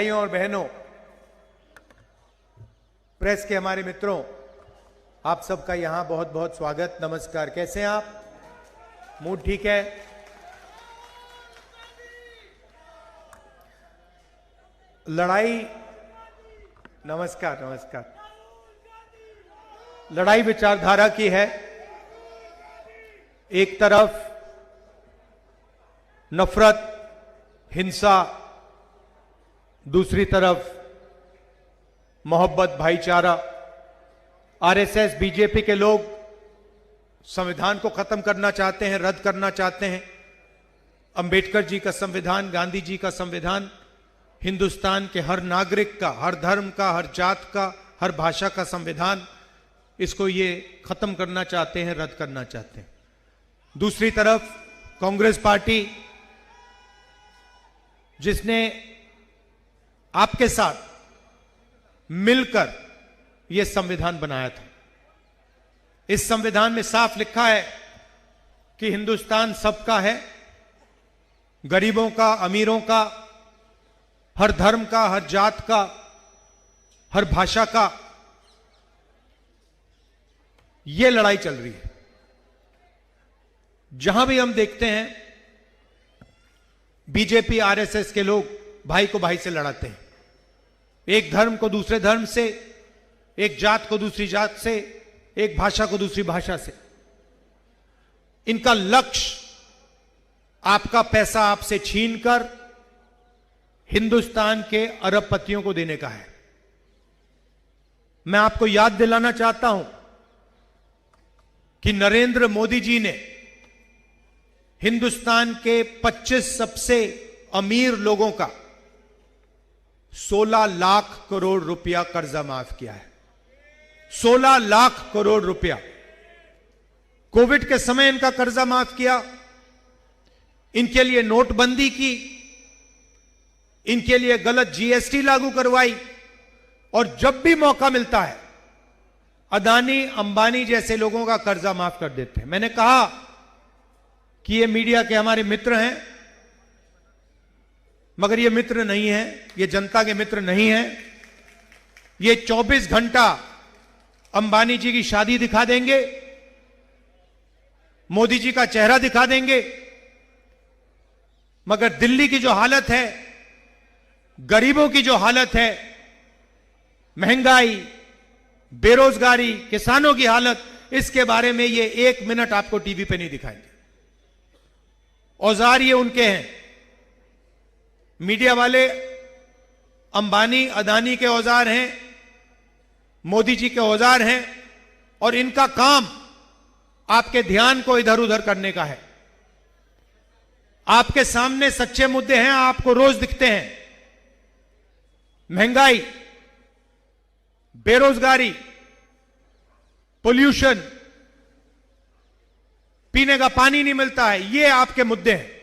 भाइयों और बहनों, प्रेस के हमारे मित्रों, आप सबका यहां बहुत बहुत स्वागत, नमस्कार। कैसे हैं आप? मूड ठीक है? लड़ाई, नमस्कार नमस्कार। लड़ाई विचारधारा की है। एक तरफ नफरत, हिंसा, दूसरी तरफ मोहब्बत, भाईचारा। आरएसएस, बीजेपी के लोग संविधान को खत्म करना चाहते हैं, रद्द करना चाहते हैं। अंबेडकर जी का संविधान, गांधी जी का संविधान हिंदुस्तान के हर नागरिक का, हर धर्म का, हर जात का, हर भाषा का संविधान, इसको ये खत्म करना चाहते हैं, रद्द करना चाहते हैं। दूसरी तरफ कांग्रेस पार्टी, जिसने आपके साथ मिलकर यह संविधान बनाया था। इस संविधान में साफ लिखा है कि हिंदुस्तान सबका है, गरीबों का, अमीरों का, हर धर्म का, हर जात का, हर भाषा का। यह लड़ाई चल रही है। जहां भी हम देखते हैं, बीजेपी, आरएसएस के लोग भाई को भाई से लड़ाते हैं। एक धर्म को दूसरे धर्म से, एक जात को दूसरी जात से, एक भाषा को दूसरी भाषा से। इनका लक्ष्य आपका पैसा आपसे छीनकर हिंदुस्तान के अरबपतियों को देने का है। मैं आपको याद दिलाना चाहता हूं कि नरेंद्र मोदी जी ने हिंदुस्तान के 25 सबसे अमीर लोगों का 16 लाख करोड़ रुपया कर्जा माफ किया है। 16 लाख करोड़ रुपया। कोविड के समय इनका कर्जा माफ किया, इनके लिए नोटबंदी की, इनके लिए गलत जीएसटी लागू करवाई, और जब भी मौका मिलता है अदानी, अंबानी जैसे लोगों का कर्जा माफ कर देते हैं। मैंने कहा कि ये मीडिया के हमारे मित्र हैं, मगर ये मित्र नहीं है, ये जनता के मित्र नहीं है। ये 24 घंटा अंबानी जी की शादी दिखा देंगे, मोदी जी का चेहरा दिखा देंगे, मगर दिल्ली की जो हालत है, गरीबों की जो हालत है, महंगाई, बेरोजगारी, किसानों की हालत, इसके बारे में ये 1 मिनट आपको टीवी पे नहीं दिखाएंगे। औजार ये उनके हैं, मीडिया वाले अंबानी, अदानी के औजार हैं, मोदी जी के औजार हैं, और इनका काम आपके ध्यान को इधर उधर करने का है। आपके सामने सच्चे मुद्दे हैं, आपको रोज दिखते हैं। महंगाई, बेरोजगारी, पोल्यूशन, पीने का पानी नहीं मिलता है, ये आपके मुद्दे हैं।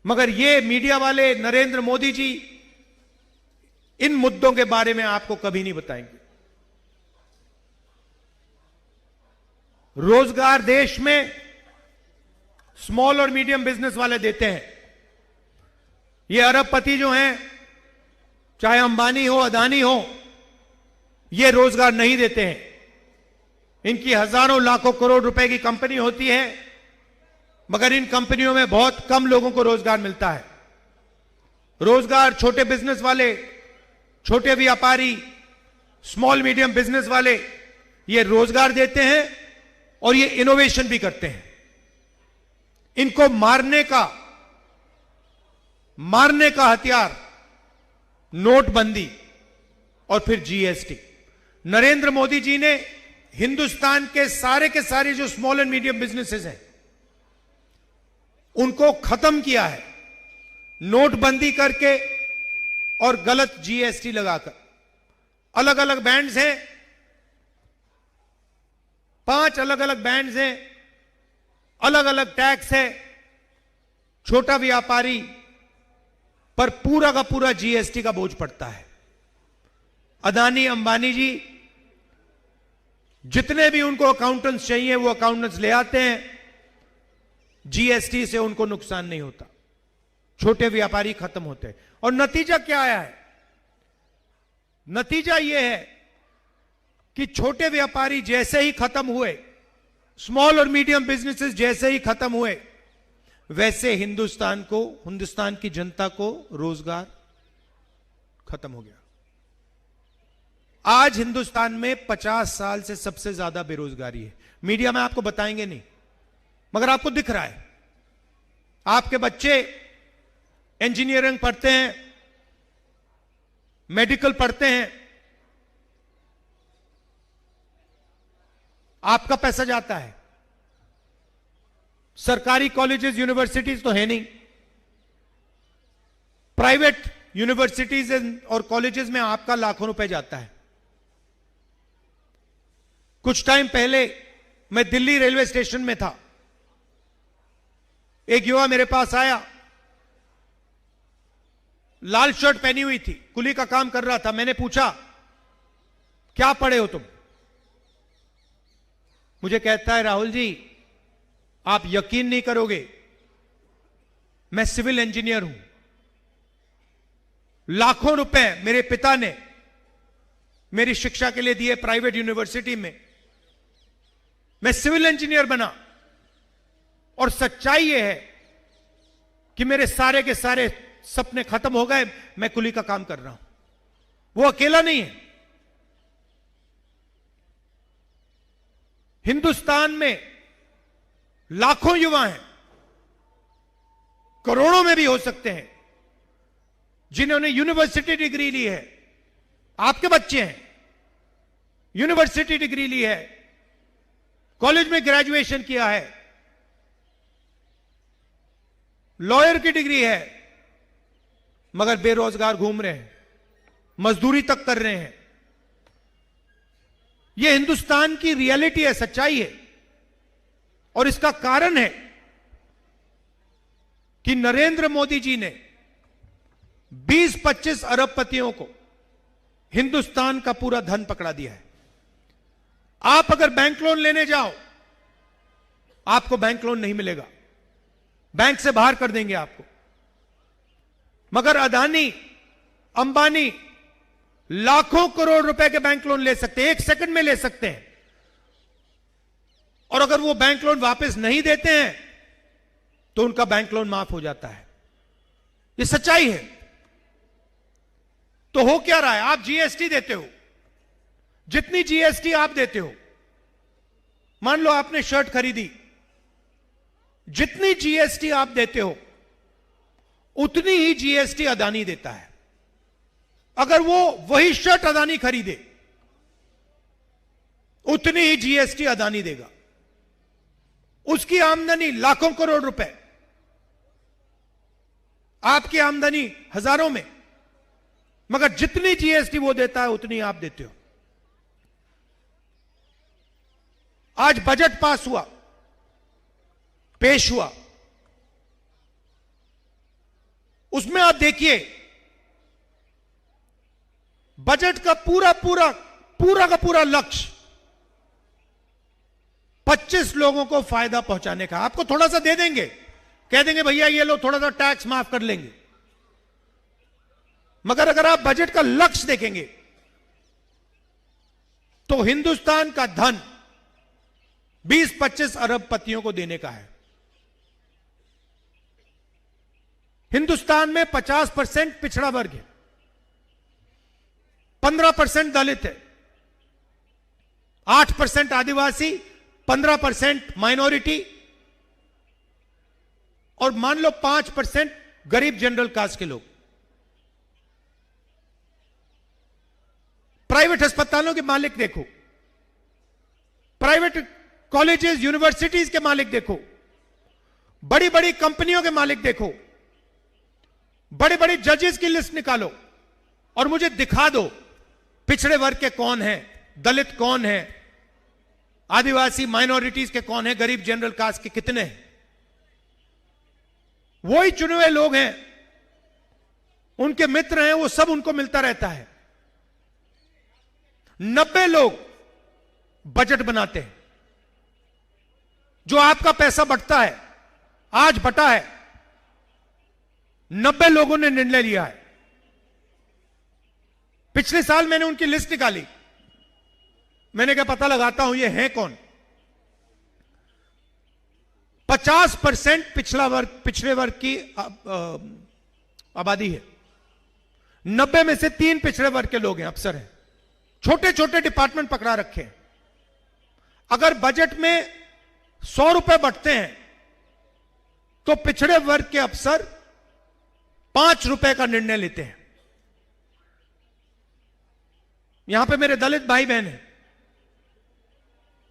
मगर ये मीडिया वाले, नरेंद्र मोदी जी, इन मुद्दों के बारे में आपको कभी नहीं बताएंगे। रोजगार देश में स्मॉल और मीडियम बिजनेस वाले देते हैं। ये अरबपति जो हैं, चाहे अंबानी हो, अदानी हो, ये रोजगार नहीं देते हैं। इनकी हजारों लाखों करोड़ रुपए की कंपनी होती है, मगर इन कंपनियों में बहुत कम लोगों को रोजगार मिलता है। रोजगार छोटे बिजनेस वाले, छोटे व्यापारी, स्मॉल मीडियम बिजनेस वाले, ये रोजगार देते हैं और ये इनोवेशन भी करते हैं। इनको मारने का हथियार नोटबंदी और फिर जीएसटी। नरेंद्र मोदी जी ने हिंदुस्तान के सारे जो स्मॉल एंड मीडियम बिजनेसेस हैं, उनको खत्म किया है, नोटबंदी करके और गलत जीएसटी लगाकर। अलग अलग बैंड्स हैं, 5 अलग अलग बैंड्स हैं, अलग अलग टैक्स है। छोटा व्यापारी पर पूरा का पूरा जीएसटी का बोझ पड़ता है। अदानी, अंबानी जी जितने भी उनको अकाउंटेंट्स चाहिए वो अकाउंटेंट्स ले आते हैं, जीएसटी से उनको नुकसान नहीं होता। छोटे व्यापारी खत्म होते हैं। और नतीजा क्या आया है? नतीजा यह है कि छोटे व्यापारी जैसे ही खत्म हुए, स्मॉल और मीडियम बिजनेसेस जैसे ही खत्म हुए, वैसे हिंदुस्तान की जनता को रोजगार खत्म हो गया। आज हिंदुस्तान में 50 साल से सबसे ज्यादा बेरोजगारी है। मीडिया में आपको बताएंगे नहीं, मगर आपको दिख रहा है। आपके बच्चे इंजीनियरिंग पढ़ते हैं, मेडिकल पढ़ते हैं, आपका पैसा जाता है। सरकारी कॉलेजेस यूनिवर्सिटीज तो है नहीं, प्राइवेट यूनिवर्सिटीज और कॉलेजेस में आपका लाखों रुपए जाता है। कुछ टाइम पहले मैं दिल्ली रेलवे स्टेशन में था, एक युवा मेरे पास आया, लाल शर्ट पहनी हुई थी, कुली का काम कर रहा था। मैंने पूछा, क्या पढ़े हो तुम? मुझे कहता है, राहुल जी आप यकीन नहीं करोगे, मैं सिविल इंजीनियर हूं। लाखों रुपए मेरे पिता ने मेरी शिक्षा के लिए दिए प्राइवेट यूनिवर्सिटी में, मैं सिविल इंजीनियर बना। और सच्चाई यह है कि मेरे सारे के सारे सपने खत्म हो गए, मैं कुली का काम कर रहा हूं। वो अकेला नहीं है। हिंदुस्तान में लाखों युवा हैं, करोड़ों में भी हो सकते हैं, जिन्होंने यूनिवर्सिटी डिग्री ली है। आपके बच्चे हैं, यूनिवर्सिटी डिग्री ली है, कॉलेज में ग्रेजुएशन किया है, लॉयर की डिग्री है, मगर बेरोजगार घूम रहे हैं, मजदूरी तक कर रहे हैं। यह हिंदुस्तान की रियलिटी है, सच्चाई है। और इसका कारण है कि नरेंद्र मोदी जी ने 20-25 अरबपतियों को हिंदुस्तान का पूरा धन पकड़ा दिया है। आप अगर बैंक लोन लेने जाओ, आपको बैंक लोन नहीं मिलेगा, बैंक से बाहर कर देंगे आपको। मगर अदानी, अंबानी लाखों करोड़ रुपए के बैंक लोन ले सकते हैं, 1 सेकंड में ले सकते हैं। और अगर वो बैंक लोन वापस नहीं देते हैं तो उनका बैंक लोन माफ हो जाता है। ये सच्चाई है। तो हो क्या रहा है? आप जीएसटी देते हो, जितनी जीएसटी आप देते हो, मान लो आपने शर्ट खरीदी, जितनी जीएसटी आप देते हो उतनी ही जीएसटी अदानी देता है। अगर वो वही शर्ट अदानी खरीदे, उतनी ही जीएसटी अदानी देगा। उसकी आमदनी लाखों करोड़ रुपए, आपकी आमदनी हजारों में, मगर जितनी जीएसटी वो देता है उतनी आप देते हो। आज बजट पास हुआ, पेश हुआ, उसमें आप देखिए बजट का पूरा का पूरा लक्ष्य 25 लोगों को फायदा पहुंचाने का। आपको थोड़ा सा दे देंगे, कह देंगे भैया ये लो, थोड़ा सा टैक्स माफ कर लेंगे। मगर अगर आप बजट का लक्ष्य देखेंगे तो हिंदुस्तान का धन 20-25 अरबपतियों को देने का है। हिंदुस्तान में 50% पिछड़ा वर्ग है, 15% दलित है, 8% आदिवासी, 15% माइनॉरिटी, और मान लो 5% गरीब जनरल कास्ट के लोग। प्राइवेट अस्पतालों के मालिक देखो, प्राइवेट कॉलेजेस यूनिवर्सिटीज के मालिक देखो, बड़ी बड़ी कंपनियों के मालिक देखो, बड़े बड़े जजेस की लिस्ट निकालो और मुझे दिखा दो पिछड़े वर्ग के कौन हैं, दलित कौन है, आदिवासी माइनॉरिटीज के कौन है, गरीब जनरल कास्ट के कितने हैं। वही चुने हुए लोग हैं, उनके मित्र हैं, वो सब उनको मिलता रहता है। 90 लोग बजट बनाते हैं। जो आपका पैसा बंटता है, आज बटा है, 90 लोगों ने निर्णय लिया है। पिछले साल मैंने उनकी लिस्ट निकाली, मैंने क्या पता लगाता हूं ये हैं कौन। 50% पिछड़े वर्ग की आबादी है। 90 में से 3 पिछड़े वर्ग के लोग हैं, अफसर हैं। छोटे छोटे डिपार्टमेंट पकड़ा रखे हैं। अगर बजट में 100 रुपए बढ़ते हैं तो पिछड़े वर्ग के अफसर 5 रुपए का निर्णय लेते हैं। यहां पे मेरे दलित भाई बहन हैं,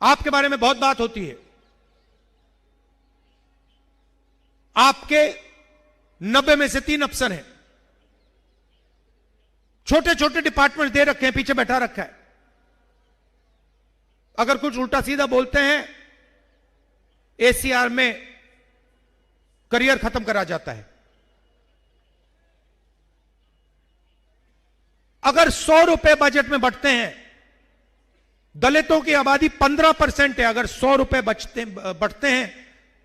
आपके बारे में बहुत बात होती है। आपके 90 में से 3 अफसर हैं, छोटे छोटे डिपार्टमेंट दे रखे हैं, पीछे बैठा रखा है। अगर कुछ उल्टा सीधा बोलते हैं, एसीआर में करियर खत्म करा जाता है। अगर 100 रुपए बजट में बढ़ते हैं, दलितों की आबादी 15% है, अगर 100 रुपए बढ़ते हैं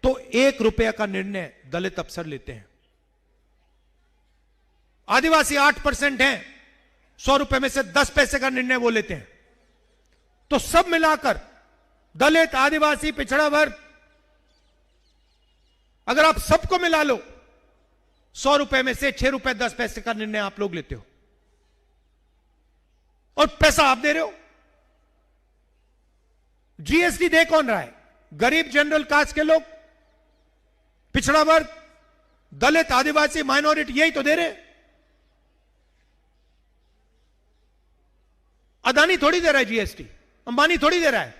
तो 1 रुपये का निर्णय दलित अफसर लेते हैं। आदिवासी 8% हैं, 100 रुपए में से 10 पैसे का निर्णय वो लेते हैं। तो सब मिलाकर दलित, आदिवासी, पिछड़ा वर्ग, अगर आप सबको मिला लो, 100 रुपए में से 6 रुपए 10 पैसे का निर्णय आप लोग लेते हो, और पैसा आप दे रहे हो। जीएसटी दे कौन रहा है? गरीब, जनरल कास्ट के लोग, पिछड़ा वर्ग, दलित, आदिवासी, माइनॉरिटी, यही तो दे रहे हैं। अदानी थोड़ी दे रहा है जीएसटी, अंबानी थोड़ी दे रहा है,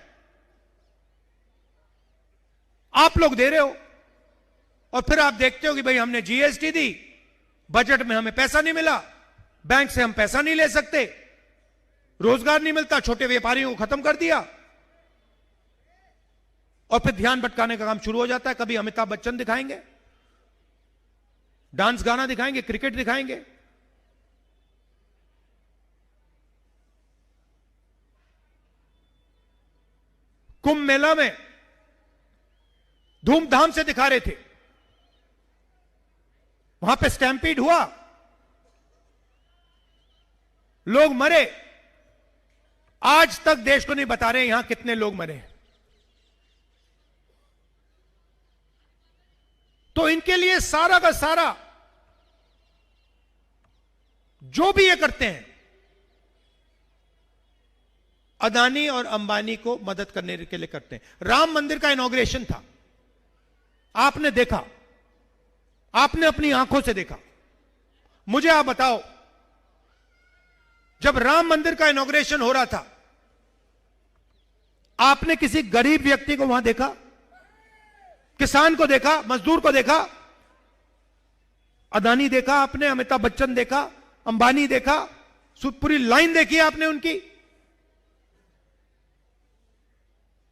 आप लोग दे रहे हो। और फिर आप देखते हो कि भाई हमने जीएसटी दी, बजट में हमें पैसा नहीं मिला, बैंक से हम पैसा नहीं ले सकते, रोजगार नहीं मिलता, छोटे व्यापारियों को खत्म कर दिया, और फिर ध्यान भटकाने का काम शुरू हो जाता है। कभी अमिताभ बच्चन दिखाएंगे, डांस गाना दिखाएंगे, क्रिकेट दिखाएंगे। कुंभ मेला में धूमधाम से दिखा रहे थे, वहां पे स्टैम्पीड हुआ, लोग मरे। आज तक देश को नहीं बता रहे यहां कितने लोग मरे। तो इनके लिए सारा का सारा जो भी ये करते हैं, अदानी और अंबानी को मदद करने के लिए करते हैं। राम मंदिर का इनॉग्रेशन था, आपने देखा, आपने अपनी आंखों से देखा। मुझे आप बताओ, जब राम मंदिर का इनॉग्रेशन हो रहा था, आपने किसी गरीब व्यक्ति को वहां देखा? किसान को देखा? मजदूर को देखा? अदानी देखा आपने, अमिताभ बच्चन देखा, अंबानी देखा, पूरी लाइन देखी आपने उनकी।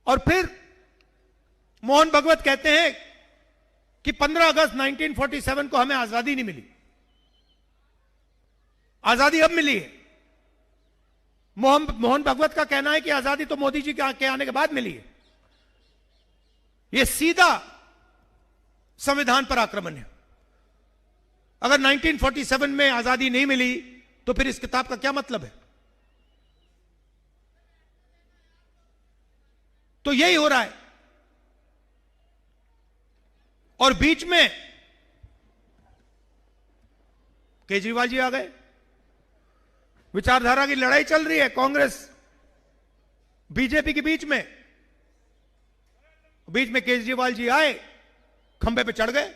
और फिर मोहन भागवत कहते हैं कि 15 अगस्त 1947 को हमें आजादी नहीं मिली, आजादी अब मिली है। मोहन भागवत का कहना है कि आजादी तो मोदी जी के आने के बाद मिली है। यह सीधा संविधान पर आक्रमण है। अगर 1947 में आजादी नहीं मिली तो फिर इस किताब का क्या मतलब है? तो यही हो रहा है। और बीच में केजरीवाल जी आ गए। विचारधारा की लड़ाई चल रही है कांग्रेस बीजेपी के बीच में केजरीवाल जी आए, खंबे पे चढ़ गए।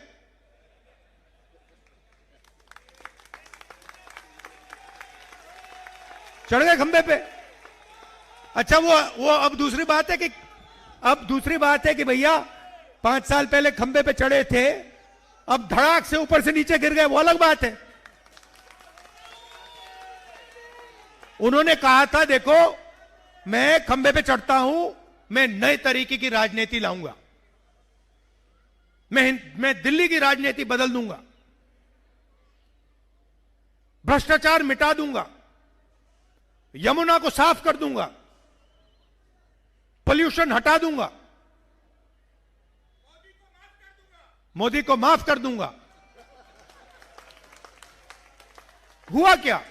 खंबे पे। अच्छा, वो अब दूसरी बात है कि भैया 5 साल पहले खंबे पे चढ़े थे, अब धड़ाक से ऊपर से नीचे गिर गए, वो अलग बात है। उन्होंने कहा था, देखो मैं खंबे पे चढ़ता हूं, मैं नए तरीके की राजनीति लाऊंगा, मैं दिल्ली की राजनीति बदल दूंगा, भ्रष्टाचार मिटा दूंगा, यमुना को साफ कर दूंगा, पोल्यूशन हटा दूंगा, मोदी को माफ कर दूंगा। हुआ क्या?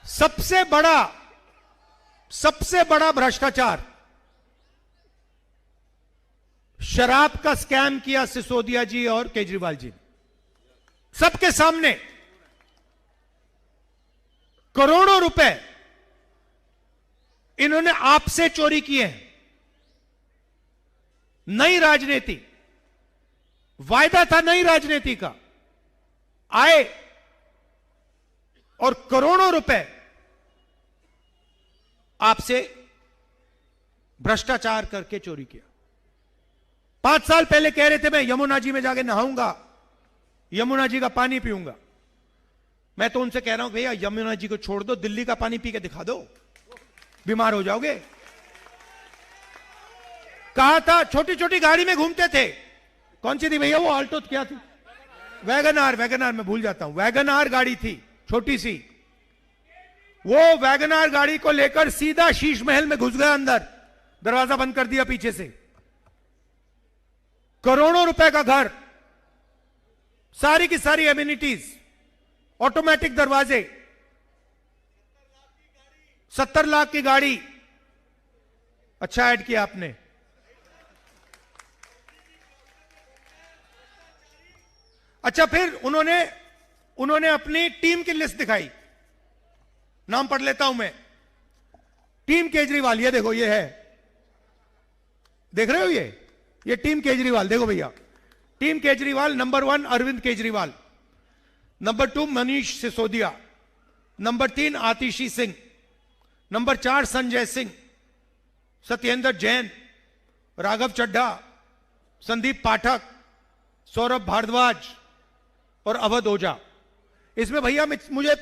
सबसे बड़ा भ्रष्टाचार, शराब का स्कैम किया सिसोदिया जी और केजरीवाल जी ने, सबके सामने। करोड़ों रुपए इन्होंने आपसे चोरी किए हैं। नई राजनीति, वायदा था नई राजनीति का, आए और करोड़ों रुपए आपसे भ्रष्टाचार करके चोरी किया। 5 साल पहले कह रहे थे मैं यमुना जी में जाके नहाऊंगा, यमुना जी का पानी पीऊंगा। मैं तो उनसे कह रहा हूं भैया यमुना जी को छोड़ दो, दिल्ली का पानी पी के दिखा दो, बीमार हो जाओगे। कहा था छोटी छोटी गाड़ी में घूमते थे, कौन सी थी भैया वो? ऑल्टो क्या थी? वैगनार मैं भूल जाता हूं। वैगनार गाड़ी थी छोटी सी, वो वैगनार गाड़ी को लेकर सीधा शीश महल में घुस गया अंदर, दरवाजा बंद कर दिया पीछे से। करोड़ों रुपए का घर, सारी की सारी एमिनिटीज, ऑटोमेटिक दरवाजे, 70 लाख की गाड़ी। अच्छा ऐड किया आपने। अच्छा फिर उन्होंने अपनी टीम की लिस्ट दिखाई, नाम पढ़ लेता हूं मैं। टीम केजरीवाल, ये देखो, ये है, देख रहे हो? ये टीम केजरीवाल, देखो भैया। Team Kejriwal, number 1 Arvind Kejriwal, number 2 Manish Sisodia, number 3 Atishi Singh, number 4 Sanjay Singh, Satyendra Jain, Raghav Chadha, Sandeep Pathak, Saurabh Bharadwaj और अवध ओझा। इसमें भैया मुझे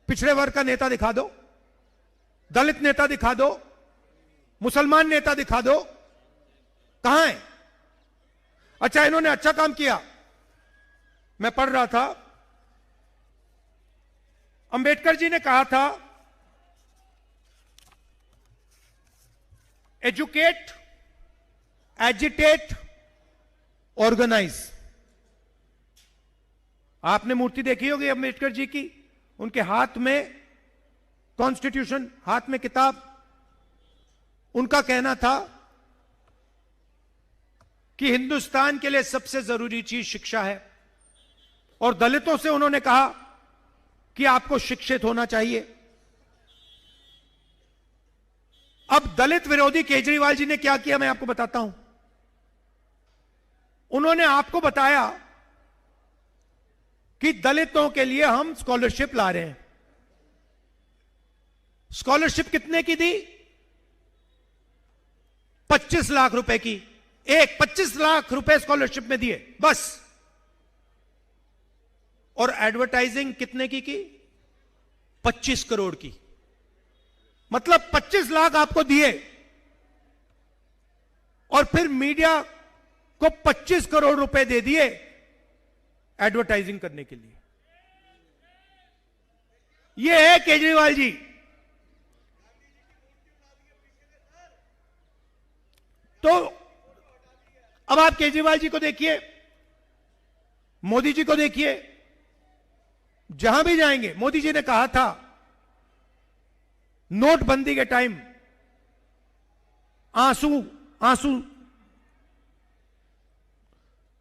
पिछड़े वर्ग का नेता दिखा दो, दलित नेता दिखा दो, मुसलमान नेता दिखा दो, कहां है? अच्छा इन्होंने अच्छा काम किया। मैं पढ़ रहा था, अंबेडकर जी ने कहा था एजुकेट, एजिटेट, ऑर्गेनाइज। आपने मूर्ति देखी होगी अंबेडकर जी की, उनके हाथ में कॉन्स्टिट्यूशन, हाथ में किताब। उनका कहना था कि हिंदुस्तान के लिए सबसे जरूरी चीज शिक्षा है, और दलितों से उन्होंने कहा कि आपको शिक्षित होना चाहिए। अब दलित विरोधी केजरीवाल जी ने क्या किया मैं आपको बताता हूं। उन्होंने आपको बताया कि दलितों के लिए हम स्कॉलरशिप ला रहे हैं। स्कॉलरशिप कितने की दी? 25 लाख रुपए की। 25 लाख रुपए स्कॉलरशिप में दिए बस। और एडवर्टाइजिंग कितने की? 25 करोड़ की। मतलब 25 लाख आपको दिए और फिर मीडिया को 25 करोड़ रुपए दे दिए एडवर्टाइजिंग करने के लिए। यह है केजरीवाल जी। तो अब आप केजरीवाल जी को देखिए, मोदी जी को देखिए, जहां भी जाएंगे। मोदी जी ने कहा था नोटबंदी के टाइम आंसू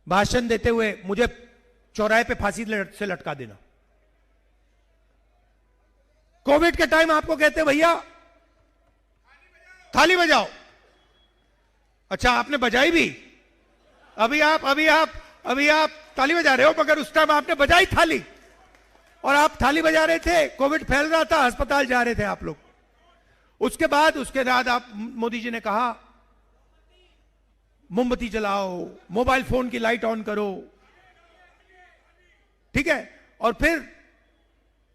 भाषण देते हुए, मुझे चौराहे पे फांसी से लटका देना। कोविड के टाइम आपको कहते भैया थाली बजाओ। अच्छा आपने बजाई भी। अभी आप ताली बजा रहे हो, मगर उस टाइम आपने बजाई थाली, और आप थाली बजा रहे थे। कोविड फैल रहा था, अस्पताल जा रहे थे आप लोग। उसके बाद आप, मोदी जी ने कहा मोमबत्ती जलाओ, मोबाइल फोन की लाइट ऑन करो, ठीक है। और फिर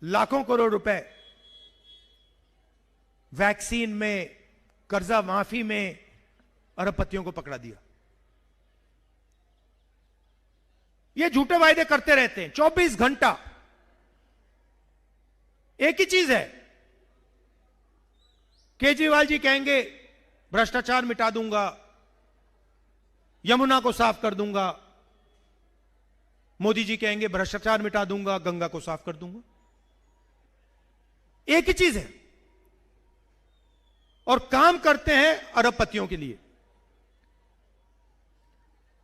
लाखों करोड़ रुपए वैक्सीन में, कर्जा माफी में अरबपतियों को पकड़ा दिया। ये झूठे वायदे करते रहते हैं 24 घंटा। एक ही चीज है, केजरीवाल जी कहेंगे भ्रष्टाचार मिटा दूंगा, यमुना को साफ कर दूंगा, मोदी जी कहेंगे भ्रष्टाचार मिटा दूंगा, गंगा को साफ कर दूंगा। एक ही चीज है, और काम करते हैं अरबपतियों के लिए।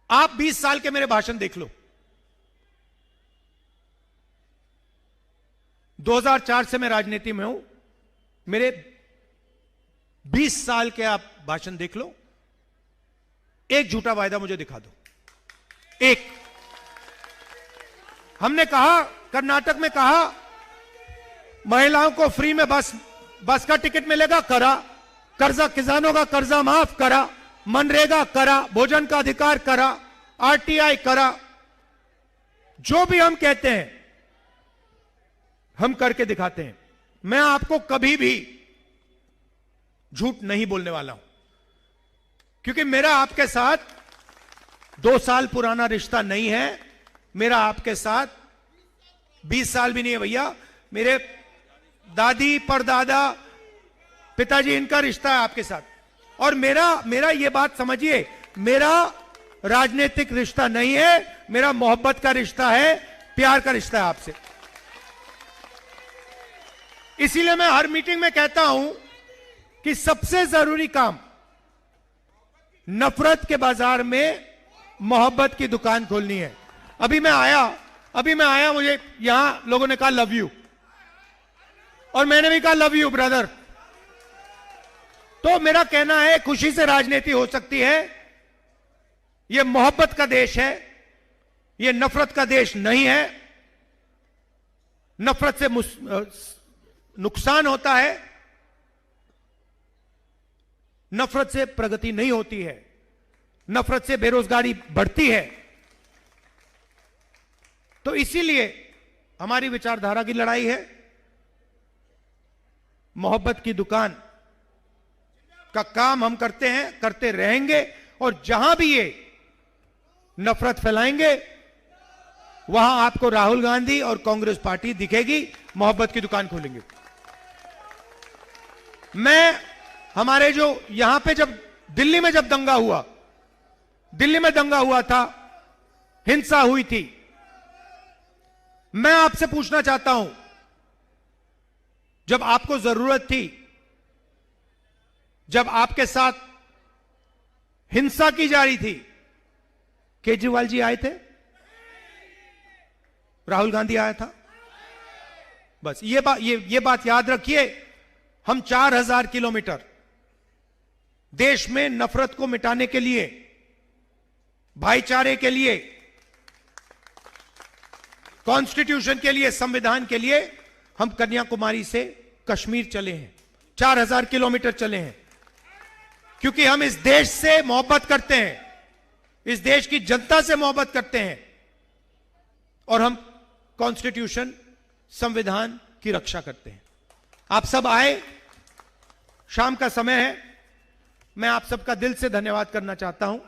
आप 20 साल के मेरे भाषण देख लो। 2004 से मैं राजनीति में हूं, मेरे 20 साल के आप भाषण देख लो, एक झूठा वायदा मुझे दिखा दो, एक। हमने कहा, कर्नाटक में कहा महिलाओं को फ्री में बस का टिकट मिलेगा, करा। कर्जा, किसानों का कर्जा माफ करा। मनरेगा करा। भोजन का अधिकार करा। आरटीआई करा। जो भी हम कहते हैं हम करके दिखाते हैं। मैं आपको कभी भी झूठ नहीं बोलने वाला हूं, क्योंकि मेरा आपके साथ 2 साल पुराना रिश्ता नहीं है। मेरा आपके साथ 20 साल भी नहीं है भैया। मेरे दादी, परदादा, पिताजी, इनका रिश्ता है आपके साथ। और मेरा ये बात समझिए, मेरा राजनीतिक रिश्ता नहीं है, मेरा मोहब्बत का रिश्ता है, प्यार का रिश्ता है आपसे। इसीलिए मैं हर मीटिंग में कहता हूं कि सबसे जरूरी काम नफरत के बाजार में मोहब्बत की दुकान खोलनी है। अभी मैं आया, मुझे यहां लोगों ने कहा लव यू, और मैंने भी कहा लव यू ब्रदर। तो मेरा कहना है, खुशी से राजनीति हो सकती है। यह मोहब्बत का देश है, यह नफरत का देश नहीं है। नफरत से नुकसान होता है, नफरत से प्रगति नहीं होती है, नफरत से बेरोजगारी बढ़ती है। तो इसीलिए हमारी विचारधारा की लड़ाई है। मोहब्बत की दुकान का काम हम करते हैं, करते रहेंगे, और जहां भी ये नफरत फैलाएंगे वहां आपको राहुल गांधी और कांग्रेस पार्टी दिखेगी, मोहब्बत की दुकान खोलेंगे। हमारे जो यहां पे जब दिल्ली में दंगा हुआ था, हिंसा हुई थी, मैं आपसे पूछना चाहता हूं, जब आपको जरूरत थी, जब आपके साथ हिंसा की जा रही थी, केजरीवाल जी आए थे? राहुल गांधी आया था? बस ये बात याद रखिए। हम 4000 किलोमीटर देश में नफरत को मिटाने के लिए, भाईचारे के लिए, कॉन्स्टिट्यूशन के लिए, संविधान के लिए हम कन्याकुमारी से कश्मीर चले हैं। 4000 किलोमीटर चले हैं, क्योंकि हम इस देश से मोहब्बत करते हैं, इस देश की जनता से मोहब्बत करते हैं, और हम कॉन्स्टिट्यूशन, संविधान की रक्षा करते हैं। आप सब आए, शाम का समय है, मैं आप सबका दिल से धन्यवाद करना चाहता हूं।